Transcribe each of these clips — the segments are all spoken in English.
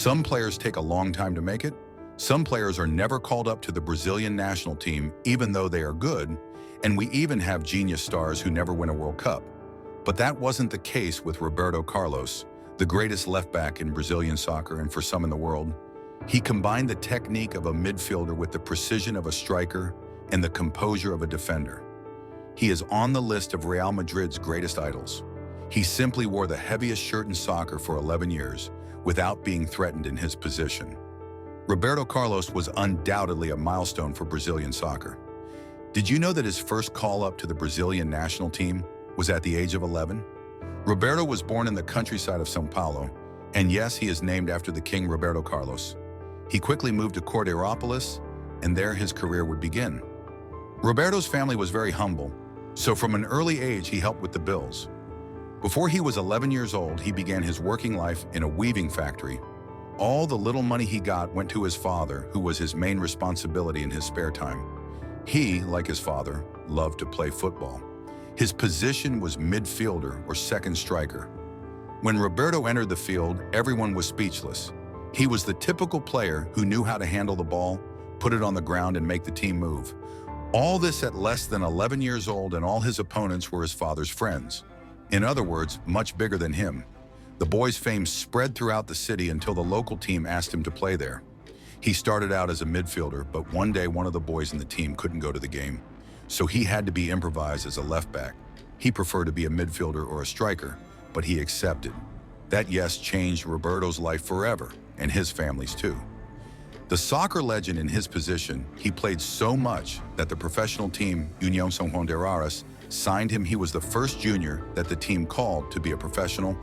Some players take a long time to make it. Some players are never called up to the Brazilian national team, even though they are good, and we even have genius stars who never win a World Cup. But that wasn't the case with Roberto Carlos, the greatest left-back in Brazilian soccer and for some in the world. He combined the technique of a midfielder with the precision of a striker and the composure of a defender. He is on the list of Real Madrid's greatest idols. He simply wore the heaviest shirt in soccer for 11 years without being threatened in his position. Roberto Carlos was undoubtedly a milestone for Brazilian soccer. Did you know that his first call-up to the Brazilian national team was at the age of 11? Roberto was born in the countryside of São Paulo, and yes, he is named after the King Roberto Carlos. He quickly moved to Cordeirópolis, and there his career would begin. Roberto's family was very humble, so from an early age he helped with the bills. Before he was 11 years old, he began his working life in a weaving factory. All the little money he got went to his father, who was his main responsibility in his spare time. He, like his father, loved to play football. His position was midfielder or second striker. When Roberto entered the field, everyone was speechless. He was the typical player who knew how to handle the ball, put it on the ground, and make the team move. All this at less than 11 years old, and all his opponents were his father's friends. In other words, much bigger than him. The boy's fame spread throughout the city until the local team asked him to play there. He started out as a midfielder, but one day one of the boys in the team couldn't go to the game, so he had to be improvised as a left back. He preferred to be a midfielder or a striker, but he accepted. That yes changed Roberto's life forever, and his family's too. The soccer legend in his position, he played so much that the professional team, União São João de Araras, signed him. He was the first junior that the team called to be a professional.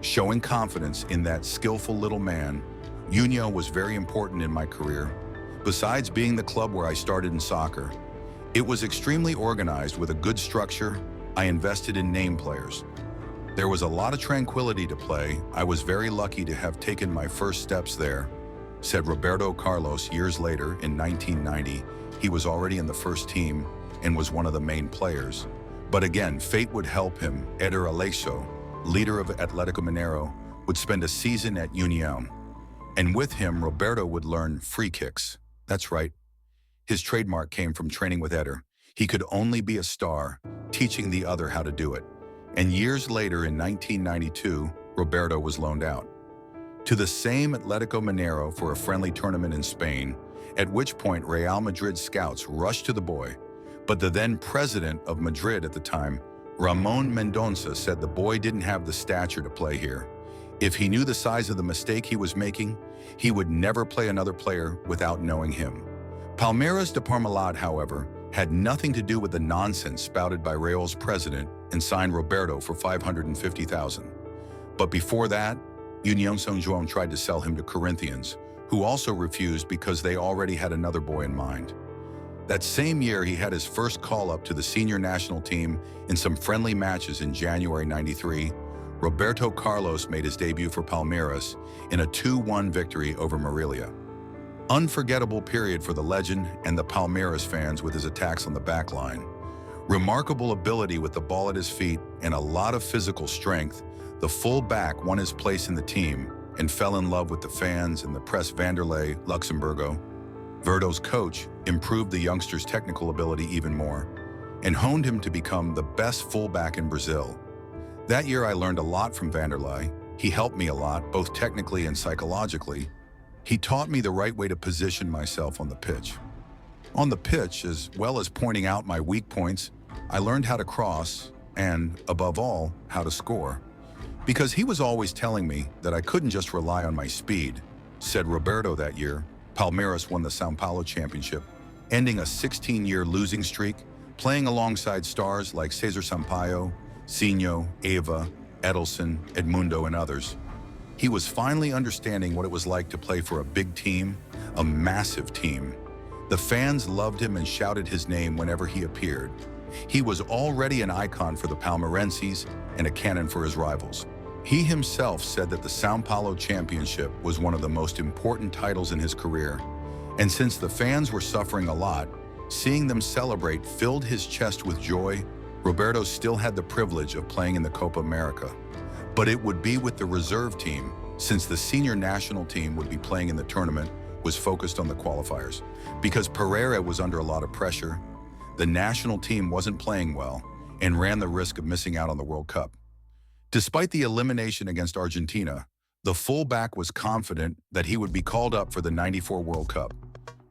Showing confidence in that skillful little man, União was very important in my career. Besides being the club where I started in soccer, it was extremely organized with a good structure. I invested in name players. There was a lot of tranquility to play. I was very lucky to have taken my first steps there, said Roberto Carlos years later in 1990. He was already in the first team and was one of the main players. But again, fate would help him. Éder Aleixo, leader of Atlético Mineiro, would spend a season at União. And with him, Roberto would learn free kicks. That's right. His trademark came from training with Éder. He could only be a star, teaching the other how to do it. And years later, in 1992, Roberto was loaned out to the same Atlético Mineiro for a friendly tournament in Spain, at which point Real Madrid scouts rushed to the boy. But the then president of Madrid at the time, Ramon Mendonça, said the boy didn't have the stature to play here. If he knew the size of the mistake he was making, he would never play another player without knowing him. Palmeiras de Parmalat, however, had nothing to do with the nonsense spouted by Real's president and signed Roberto for $550,000. But before that, União São João tried to sell him to Corinthians, who also refused because they already had another boy in mind. That same year, he had his first call-up to the senior national team in some friendly matches in January '93. Roberto Carlos made his debut for Palmeiras in a 2-1 victory over Marília. Unforgettable period for the legend and the Palmeiras fans with his attacks on the back line. Remarkable ability with the ball at his feet and a lot of physical strength, the full-back won his place in the team and fell in love with the fans and the press. Vanderlei Luxemburgo, Verdo's coach, improved the youngster's technical ability even more and honed him to become the best fullback in Brazil. That year I learned a lot from Vanderlei. He helped me a lot, both technically and psychologically. He taught me the right way to position myself on the pitch. On the pitch, as well as pointing out my weak points, I learned how to cross and, above all, how to score. Because he was always telling me that I couldn't just rely on my speed, said Roberto. That year, Palmeiras won the São Paulo championship, ending a 16-year losing streak, playing alongside stars like César Sampaio, Sinho, Eva, Edelson, Edmundo, and others. He was finally understanding what it was like to play for a big team, a massive team. The fans loved him and shouted his name whenever he appeared. He was already an icon for the Palmeirenses and a cannon for his rivals. He himself said that the São Paulo championship was one of the most important titles in his career. And since the fans were suffering a lot, seeing them celebrate filled his chest with joy. Roberto still had the privilege of playing in the Copa America, but it would be with the reserve team, since the senior national team would be playing in the tournament was focused on the qualifiers. Because Pereira was under a lot of pressure, the national team wasn't playing well and ran the risk of missing out on the World Cup. Despite the elimination against Argentina, the fullback was confident that he would be called up for the '94 World Cup,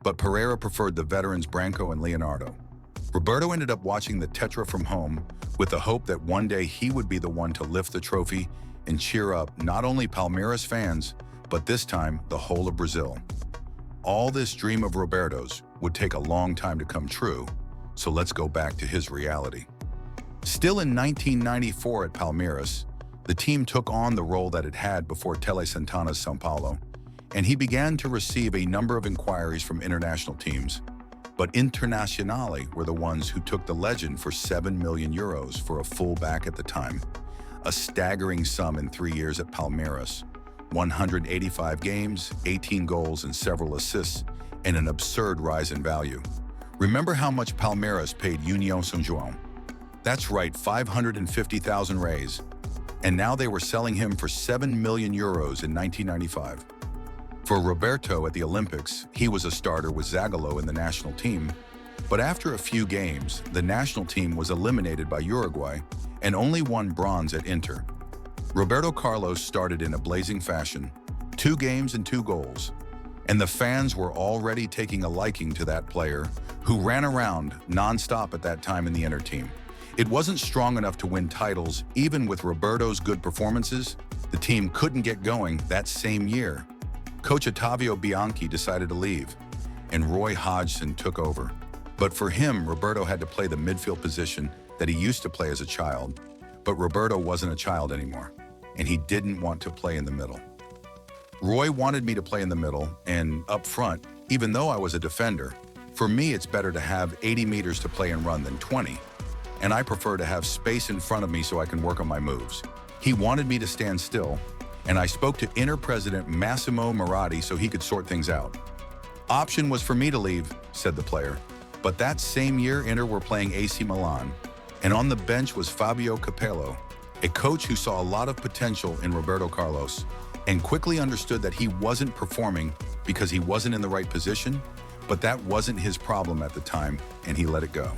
but Pereira preferred the veterans Branco and Leonardo. Roberto ended up watching the Tetra from home with the hope that one day he would be the one to lift the trophy and cheer up not only Palmeiras fans, but this time the whole of Brazil. All this dream of Roberto's would take a long time to come true, so let's go back to his reality. Still in 1994 at Palmeiras, the team took on the role that it had before Tele Santana's São Paulo, and he began to receive a number of inquiries from international teams. But Internazionale were the ones who took the legend for €7 million for a fullback at the time, a staggering sum in 3 years at Palmeiras, 185 games, 18 goals and several assists, and an absurd rise in value. Remember how much Palmeiras paid União São João? That's right, 550,000 reais. And now they were selling him for €7 million in 1995. For Roberto at the Olympics, he was a starter with Zagallo in the national team, but after a few games, the national team was eliminated by Uruguay and only won bronze at Inter. Roberto Carlos started in a blazing fashion, 2 games and 2 goals, and the fans were already taking a liking to that player who ran around non-stop at that time in the Inter team. It wasn't strong enough to win titles. Even with Roberto's good performances, the team couldn't get going that same year. Coach Otavio Bianchi decided to leave, and Roy Hodgson took over. But for him, Roberto had to play the midfield position that he used to play as a child. But Roberto wasn't a child anymore, and he didn't want to play in the middle. Roy wanted me to play in the middle and up front, even though I was a defender. For me, it's better to have 80 meters to play and run than 20, and I prefer to have space in front of me so I can work on my moves. He wanted me to stand still, and I spoke to Inter president Massimo Moratti so he could sort things out. Option was for me to leave, said the player, but that same year Inter were playing AC Milan, and on the bench was Fabio Capello, a coach who saw a lot of potential in Roberto Carlos and quickly understood that he wasn't performing because he wasn't in the right position, but that wasn't his problem at the time, and he let it go.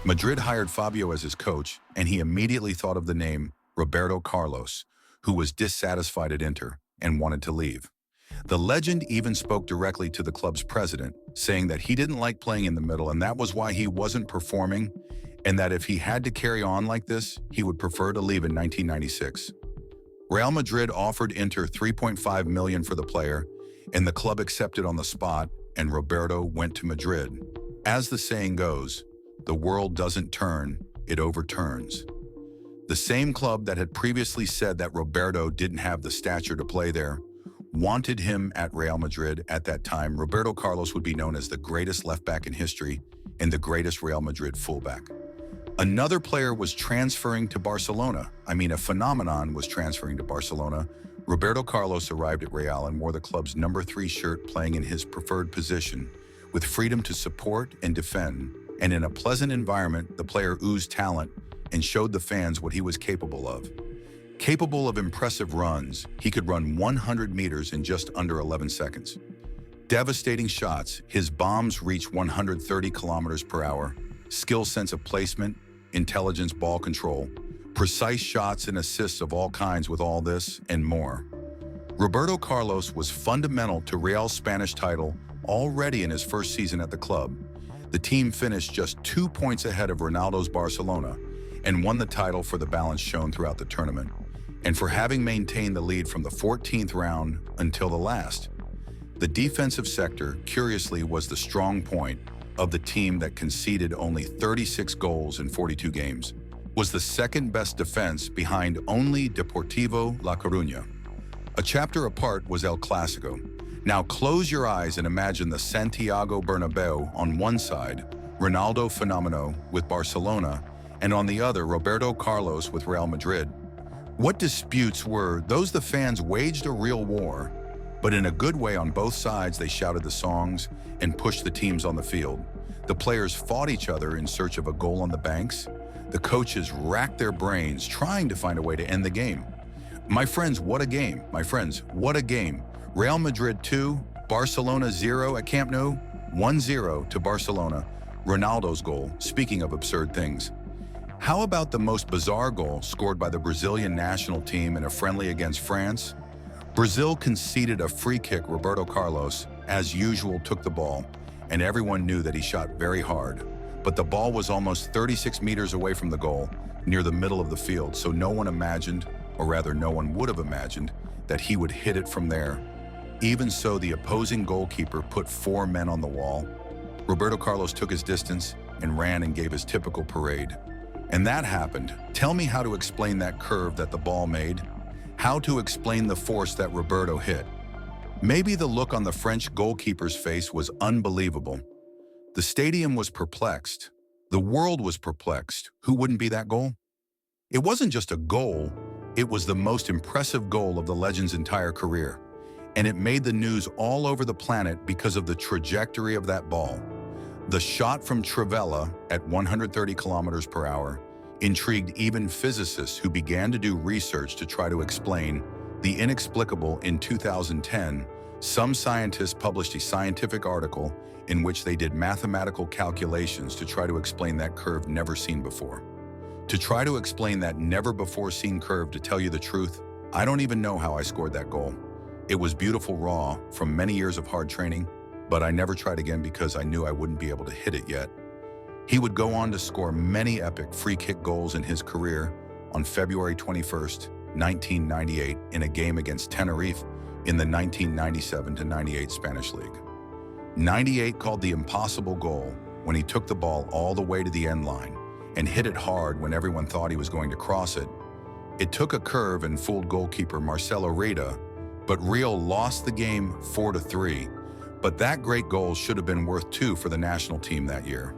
Madrid hired Fabio as his coach, and he immediately thought of the name Roberto Carlos, who was dissatisfied at Inter and wanted to leave. The legend even spoke directly to the club's president, saying that he didn't like playing in the middle and that was why he wasn't performing, and that if he had to carry on like this, he would prefer to leave in 1996. Real Madrid offered Inter $3.5 million for the player, and the club accepted on the spot, and Roberto went to Madrid. As the saying goes, the world doesn't turn, it overturns. The same club that had previously said that Roberto didn't have the stature to play there wanted him at Real Madrid. At that time, Roberto Carlos would be known as the greatest left-back in history and the greatest Real Madrid fullback. Another player was transferring to Barcelona. A phenomenon was transferring to Barcelona. Roberto Carlos arrived at Real and wore the club's number 3 shirt, playing in his preferred position, with freedom to support and defend. And in a pleasant environment, the player oozed talent and showed the fans what he was capable of. Capable of impressive runs, he could run 100 meters in just under 11 seconds. Devastating shots, his bombs reached 130 kilometers per hour. Skill, sense of placement, intelligence, ball control, precise shots and assists of all kinds. With all this and more, Roberto Carlos was fundamental to Real's Spanish title already in his first season at the club. The team finished just 2 points ahead of Ronaldo's Barcelona and won the title for the balance shown throughout the tournament, and for having maintained the lead from the 14th round until the last. The defensive sector, curiously, was the strong point of the team that conceded only 36 goals in 42 games, was the second best defense behind only Deportivo La Coruña. A chapter apart was El Clásico. Now close your eyes and imagine the Santiago Bernabéu on one side, Ronaldo Fenomeno with Barcelona, and on the other, Roberto Carlos with Real Madrid. What disputes were those? The fans waged a real war, but in a good way. On both sides, they shouted the songs and pushed the teams on the field. The players fought each other in search of a goal on the banks. The coaches racked their brains trying to find a way to end the game. My friends, what a game. My friends, what a game. Real Madrid 2, Barcelona 0 at Camp Nou, 1-0 to Barcelona. Ronaldo's goal, speaking of absurd things. How about the most bizarre goal scored by the Brazilian national team in a friendly against France? Brazil conceded a free kick. Roberto Carlos, as usual, took the ball, and everyone knew that he shot very hard. But the ball was almost 36 meters away from the goal, near the middle of the field, so no one imagined, or rather no one would have imagined, that he would hit it from there. Even so, the opposing goalkeeper put 4 men on the wall. Roberto Carlos took his distance and ran and gave his typical parade. And that happened. Tell me how to explain that curve that the ball made. How to explain the force that Roberto hit. Maybe the look on the French goalkeeper's face was unbelievable. The stadium was perplexed. The world was perplexed. Who wouldn't be that goal? It wasn't just a goal, it was the most impressive goal of the legend's entire career. And it made the news all over the planet because of the trajectory of that ball. The shot from Trivela at 130 kilometers per hour intrigued even physicists who began to do research to try to explain the inexplicable. In 2010, some scientists published a scientific article in which they did mathematical calculations to try to explain that curve never seen before. To try to explain that never-before-seen curve, to tell you the truth, I don't even know how I scored that goal. It was beautiful raw from many years of hard training, but I never tried again because I knew I wouldn't be able to hit it yet. He would go on to score many epic free kick goals in his career. On February 21st, 1998, in a game against Tenerife in the 1997-98 Spanish League. 98 called the impossible goal when he took the ball all the way to the end line and hit it hard when everyone thought he was going to cross it. It took a curve and fooled goalkeeper Marcelo Reda, but Real lost the game 4-3. But that great goal should have been worth 2 for the national team that year.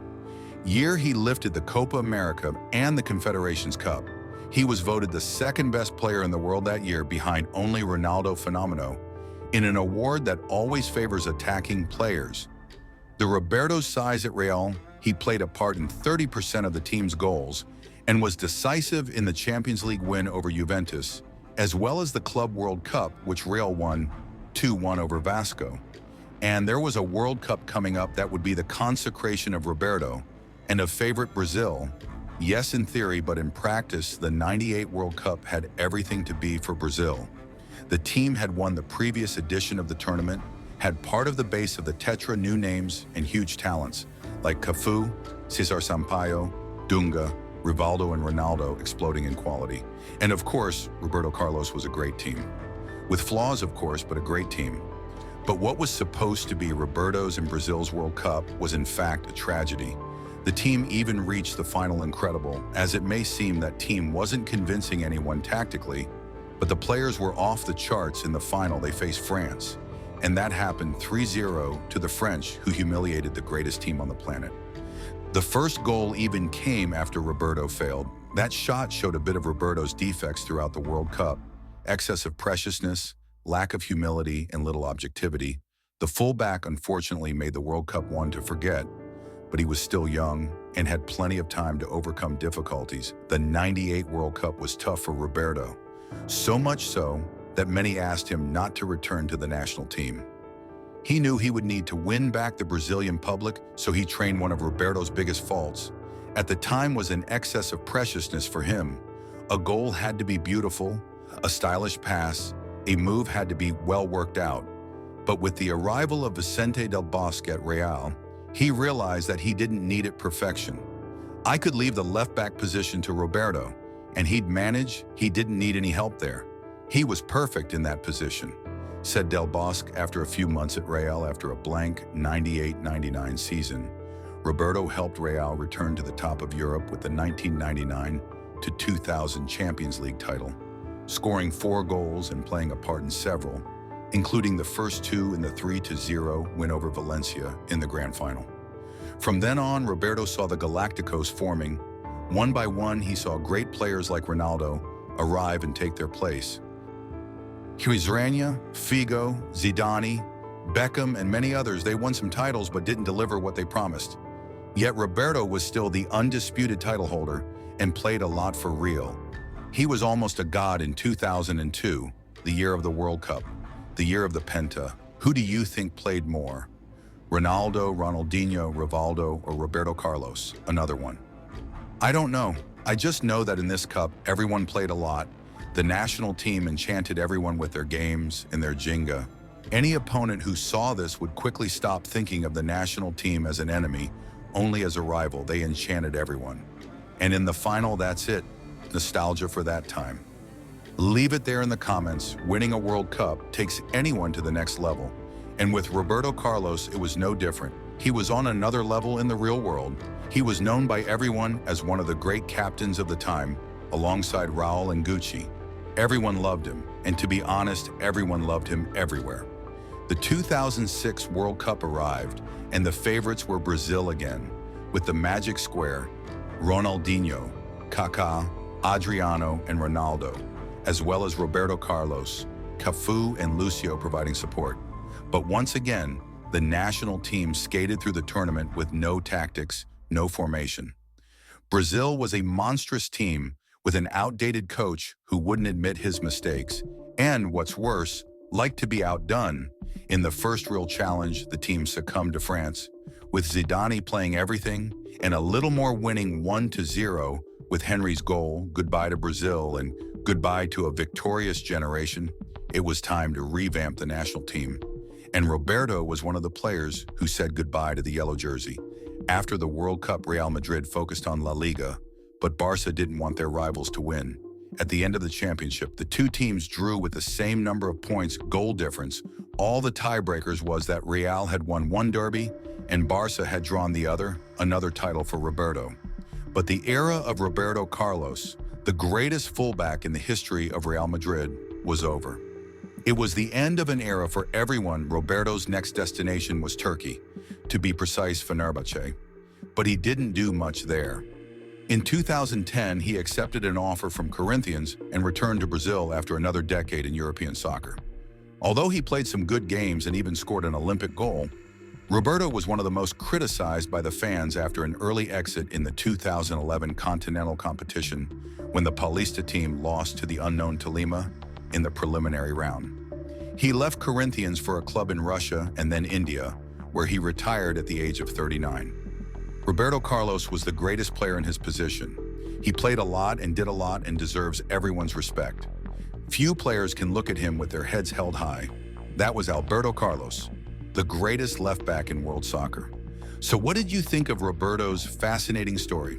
He lifted the Copa America and the Confederations Cup. He was voted the second best player in the world that year, behind only Ronaldo Fenomeno, in an award that always favors attacking players. The Roberto's size at Real, he played a part in 30% of the team's goals and was decisive in the Champions League win over Juventus, as well as the Club World Cup, which Real won 2-1 over Vasco. And there was a World Cup coming up that would be the consecration of Roberto and of favorite Brazil. Yes, in theory, but in practice, the 98 World Cup had everything to be for Brazil. The team had won the previous edition of the tournament, had part of the base of the Tetra, new names and huge talents like Cafu, Cesar Sampaio, Dunga, Rivaldo and Ronaldo exploding in quality. And of course, Roberto Carlos was a great team. With flaws, of course, but a great team. But what was supposed to be Roberto's and Brazil's World Cup was in fact a tragedy. The team even reached the final incredible, as it may seem that team wasn't convincing anyone tactically, but the players were off the charts. In the final, they faced France. And that happened 3-0 to the French, who humiliated the greatest team on the planet. The first goal even came after Roberto failed. That shot showed a bit of Roberto's defects throughout the World Cup: excess of preciousness, lack of humility, and little objectivity. The fullback unfortunately made the World Cup one to forget, but he was still young and had plenty of time to overcome difficulties. The 98 World Cup was tough for Roberto, so much so that many asked him not to return to the national team. He knew he would need to win back the Brazilian public, so he trained. One of Roberto's biggest faults at the time was an excess of preciousness for him. A goal had to be beautiful, a stylish pass, a move had to be well worked out. But with the arrival of Vicente del Bosque at Real, he realized that he didn't need it perfection. I could leave the left-back position to Roberto, and he'd manage. He didn't need any help there. He was perfect in that position, said Del Bosque after a few months at Real. After a blank 98-99 season, Roberto helped Real return to the top of Europe with the 1999-2000 Champions League title, scoring 4 goals and playing a part in several, including the first 2 in the 3-0 win over Valencia in the grand final. From then on, Roberto saw the Galacticos forming. One by one, he saw great players like Ronaldo arrive and take their place. Huizrania, Figo, Zidane, Beckham, and many others, they won some titles but didn't deliver what they promised. Yet Roberto was still the undisputed title holder and played a lot for Real. He was almost a god in 2002, the year of the World Cup, the year of the Penta. Who do you think played more? Ronaldo, Ronaldinho, Rivaldo, or Roberto Carlos? Another one. I don't know. I just know that in this cup, everyone played a lot. The national team enchanted everyone with their games and their Jenga. Any opponent who saw this would quickly stop thinking of the national team as an enemy, only as a rival. They enchanted everyone. And in the final, that's it. Nostalgia for that time. Leave it there in the comments. Winning a World Cup takes anyone to the next level. And with Roberto Carlos, it was no different. He was on another level in the real world. He was known by everyone as one of the great captains of the time, alongside Raul and Gucci. Everyone loved him, and to be honest, everyone loved him everywhere. The 2006 World Cup arrived, and the favorites were Brazil again, with the magic square, Ronaldinho, Kaká, Adriano, and Ronaldo, as well as Roberto Carlos, Cafu, and Lucio providing support. But once again, the national team skated through the tournament with no tactics, no formation. Brazil was a monstrous team with an outdated coach who wouldn't admit his mistakes, and what's worse, liked to be outdone. In the first real challenge, the team succumbed to France, with Zidane playing everything and a little more, winning 1-0 with Henry's goal. Goodbye to Brazil and goodbye to a victorious generation. It was time to revamp the national team. And Roberto was one of the players who said goodbye to the yellow jersey. After the World Cup, Real Madrid focused on La Liga, but Barca didn't want their rivals to win. At the end of the championship, the two teams drew with the same number of points, goal difference. All the tiebreakers was that Real had won one derby and Barca had drawn the other, another title for Roberto. But the era of Roberto Carlos, the greatest fullback in the history of Real Madrid, was over. It was the end of an era for everyone. Roberto's next destination was Turkey, to be precise, Fenerbahce. But he didn't do much there. In 2010, he accepted an offer from Corinthians and returned to Brazil after another decade in European soccer. Although he played some good games and even scored an Olympic goal, Roberto was one of the most criticized by the fans after an early exit in the 2011 Continental competition when the Paulista team lost to the unknown Tolima in the preliminary round. He left Corinthians for a club in Russia and then India, where he retired at the age of 39. Roberto Carlos was the greatest player in his position. He played a lot and did a lot and deserves everyone's respect. Few players can look at him with their heads held high. That was Roberto Carlos, the greatest left back in world soccer. So what did you think of Roberto's fascinating story?